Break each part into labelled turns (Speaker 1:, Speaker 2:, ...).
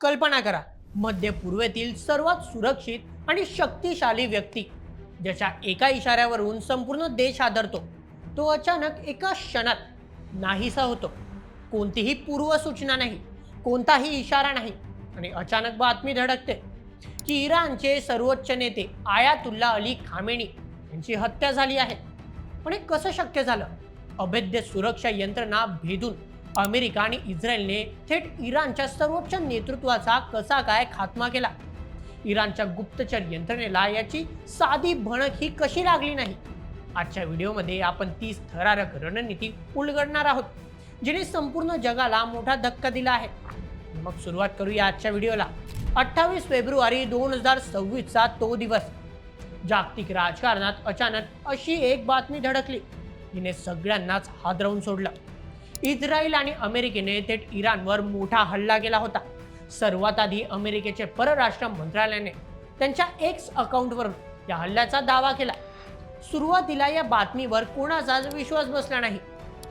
Speaker 1: कल्पना करा, मध्य पूर्वेतील सर्वात सुरक्षित आणि शक्तिशाली व्यक्ती, ज्याच्या एका इशाऱ्यावरून संपूर्ण देश हादरतो, तो अचानक एका क्षणात नाहीसा होतो. कोणतीही पूर्वसूचना नाही, कोणताही इशारा नाही, आणि अचानक बातमी धडकते की इराणचे सर्वोच्च नेते आयातुल्ला अली खामेनी यांची हत्या झाली आहे. पण हे कसं शक्य झालं? अभेद्य सुरक्षा यंत्रणा भेदून अमेरिका आणि इस्रायलने थेट इराणच्या सर्वोच्च नेतृत्वाचा कसा काय खात्मा केला? इराणच्या गुप्तचर यंत्रणेला याची साधी भणक ही कशी लागली नाही? आजच्या व्हिडिओमध्ये आपण 30 थरारक रणनीती उलगडणार आहोत, जिने संपूर्ण जगाला मोठा धक्का दिला आहे. मग सुरुवात करूया आजच्या व्हिडिओला. 28 फेब्रुवारी 2026चा तो दिवस. जागतिक राजकारणात अचानक अशी एक बातमी धडकली, जिने सगळ्यांनाच हादरवून सोडलं. इस्रायल आणि अमेरिकेने थेट इराणवर मोठा हल्ला केला होता. सर्वात आधी अमेरिकेचे परराष्ट्र मंत्रालयाने त्यांच्या एक्स अकाउंटवरून या हल्ल्याचा दावा केला. सुरुवातीला या बातमीवर कोणाचाच विश्वास बसला नाही,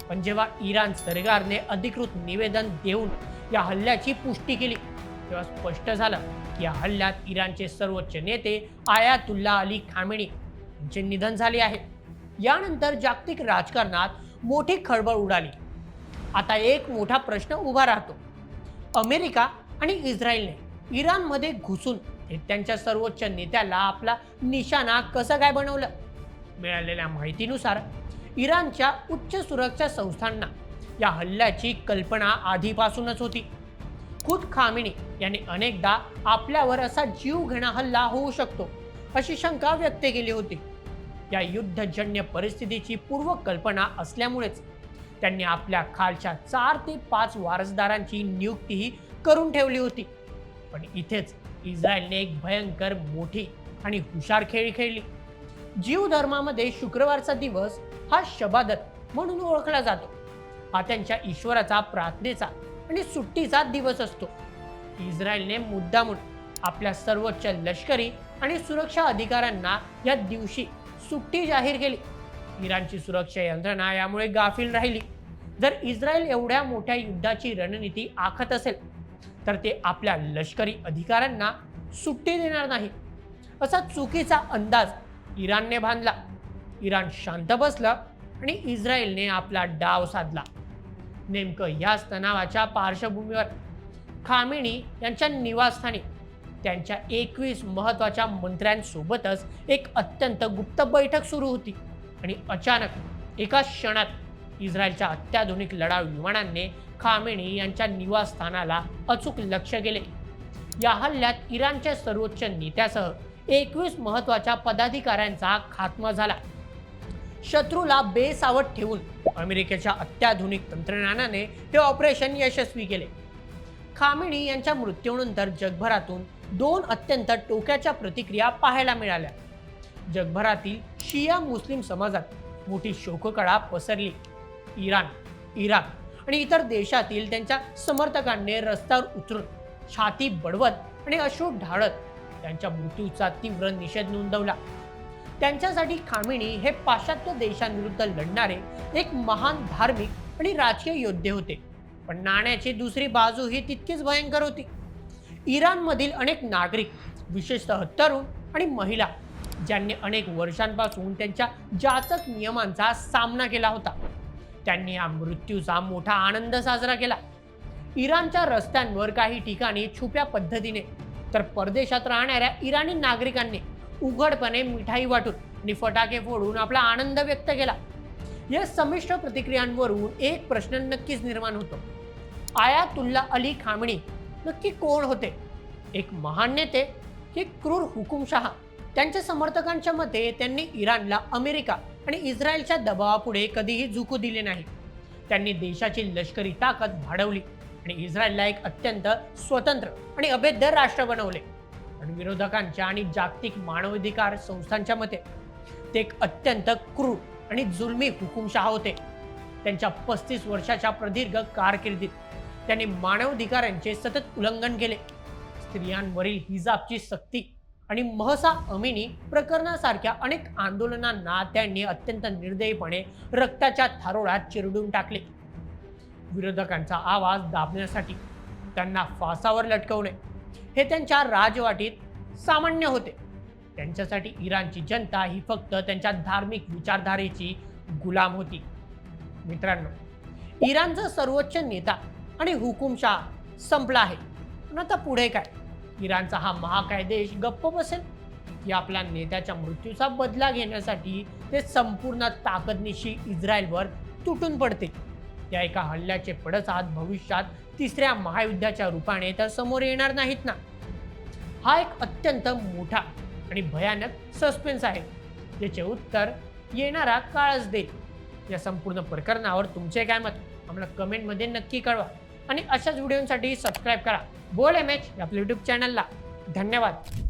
Speaker 1: पण जेव्हा इराण सरकारने अधिकृत निवेदन देऊन या हल्ल्याची पुष्टी केली, तेव्हा स्पष्ट झालं की या हल्ल्यात इराणचे सर्वोच्च नेते आयातुल्ला अली खामेनी यांचे निधन झाले आहे. यानंतर जागतिक राजकारणात मोठी खळबळ उडाली. आता एक मोठा प्रश्न उभा राहतो, अमेरिका आणि इस्रायलने इराणमध्ये घुसून त्यांच्या सर्वोच्च नेत्याला आपला निशाणा कसं काय बनवलं? मिळालेल्या माहितीनुसार इराणच्या उच्च सुरक्षा संस्थांना या हल्ल्याची कल्पना आधीपासूनच होती. खुद खामेनी यांनी अनेकदा आपल्यावर असा जीवघेणा हल्ला होऊ शकतो अशी शंका व्यक्त केली होती. या युद्धजन्य परिस्थितीची पूर्वकल्पना असल्यामुळेच त्यांनी आपल्या खालच्या 4 ते 5 वारसदारांची नियुक्तीही करून ठेवली होती. पण इथेच इस्रायलने एक भयंकर मोठी आणि हुशार खेळी खेळली. जीव धर्मामध्ये शुक्रवारचा दिवस हा शबादत म्हणून ओळखला जातो. हा त्यांच्या ईश्वराचा प्रार्थनेचा आणि सुट्टीचा दिवस असतो. इस्रायलने मुद्दामून आपल्या सर्वोच्च लष्करी आणि सुरक्षा अधिकाऱ्यांना या दिवशी सुट्टी जाहीर केली. इराणची सुरक्षा यंत्रणा यामुळे गाफील राहिली. जर इस्रायल एवढ्या मोठ्या युद्धाची रणनीती आखत असेल, तर ते आपल्या लष्करी अधिकाऱ्यांना सुट्टी देणार नाही, असा चुकीचा अंदाज इराणने बांधला. इराण शांत बसलं आणि इस्रायलने आपला डाव साधला. नेमकं याच तणावाच्या पार्श्वभूमीवर खामेनी यांच्या निवासस्थानी त्यांच्या 21 महत्त्वाच्या मंत्र्यांसोबतच एक अत्यंत गुप्त बैठक सुरू होती. आणि अचानक एका क्षणात इस्रायलच्या अत्याधुनिक लढाऊ विमानांनी खामेनी यांच्या निवासस्थानाला अचूक लक्ष केले. या हल्ल्यात इराणच्या सर्वोच्च नेत्यासह 21 महत्त्वाच्या पदाधिकाऱ्यांचा खात्मा झाला. शत्रूला बेसावध ठेवून अमेरिकेच्या अत्याधुनिक तंत्रज्ञानाने हे ऑपरेशन यशस्वी केले. खामेनी यांच्या मृत्यूनंतर जगभरातून 2 अत्यंत टोकाच्या प्रतिक्रिया पाहायला मिळाल्या. जगभरातील शिया मुस्लिम समाजात मोठी शोककळा पसरली. इराण, इराक आणि इतर देशातील त्यांच्या समर्थकांनी रस्त्यावर उतरून छाती बडवत आणि अश्रू ढाळत त्यांच्या मृत्यूचा तीव्र निषेध नोंदवला. त्यांच्यासाठी खामेनी हे पाश्चात्य देशांविरुद्ध लढणारे एक महान धार्मिक आणि राजकीय योद्धे होते. पण नाण्याची दुसरी बाजू ही तितकीच भयंकर होती. इराणमधील अनेक नागरिक, विशेषतः तरुण आणि महिला, ज्यांनी अनेक वर्षांपासून त्यांच्या जाचक नियमांचा सामना केला होता, त्यांनी या मृत्यूचा मोठा आनंद साजरा केला. इराणच्या रस्त्यांवर काही ठिकाणी छुप्या पद्धतीने, तर परदेशात राहणाऱ्या इराणी नागरिकांनी उघडपणे मिठाई वाटून आणि फटाके फोडून आपला आनंद व्यक्त केला. या संमिश्र प्रतिक्रियांवरून एक प्रश्न नक्कीच निर्माण होतो, आयातुल्ला अली खामेनी नक्की कोण होते? एक महान नेते की क्रूर हुकुमशहा? त्यांच्या समर्थकांच्या मते त्यांनी इराणला अमेरिका आणि इस्रायलच्या दबावापुढे कधीही झुकू दिले नाही. त्यांनी देशाची लष्करी ताकद वाढवली आणि इस्रायलला एक अत्यंत स्वतंत्र आणि अभेद्य राष्ट्र बनवले. पण विरोधकांच्या आणि जागतिक मानवाधिकार संस्थांच्या मते ते एक अत्यंत क्रूर आणि जुलमी हुकुमशहा होते. त्यांच्या 35 वर्षाच्या प्रदीर्घ कारकिर्दीत त्यांनी मानवाधिकारांचे सतत उल्लंघन केले. स्त्रियांवरील हिजाबची सक्ती आणि महसा अमिनी प्रकरणासारख्या अनेक आंदोलनांना त्यांनी अत्यंत निर्दयीपणे रक्ताच्या थारोळ्यात चिरडून टाकले. विरोधकांचा आवाज दाबण्यासाठी त्यांना फासावर लटकवणे हे त्यांच्या राजवाटीत सामान्य होते. त्यांच्यासाठी इराणची जनता ही फक्त त्यांच्या धार्मिक विचारधारेची गुलाम होती. मित्रांनो, इराणचा सर्वोच्च नेता आणि हुकुमशाह संपला आहे. पण आता पुढे काय? इराणचा हा महाकाय देश गप्प बसेल की आपल्या नेत्याच्या मृत्यूचा बदला घेण्यासाठी ते संपूर्ण ताकदनिशी इस्रायलवर तुटून पडते? या एका हल्ल्याचे पडसाद भविष्यात तिसऱ्या महायुद्धाच्या रूपाने तर समोर येणार नाहीत ना? हा एक अत्यंत मोठा आणि भयानक सस्पेन्स आहे, ज्याचे उत्तर येणारा काळच देईल. या संपूर्ण प्रकरणावर तुमचे काय मत आम्हाला कमेंटमध्ये नक्की कळवा आणि अशाच व्हिडिओसाठी सबस्क्राईब करा बोल एम एच आपल्या यूट्यूब चॅनलला. धन्यवाद.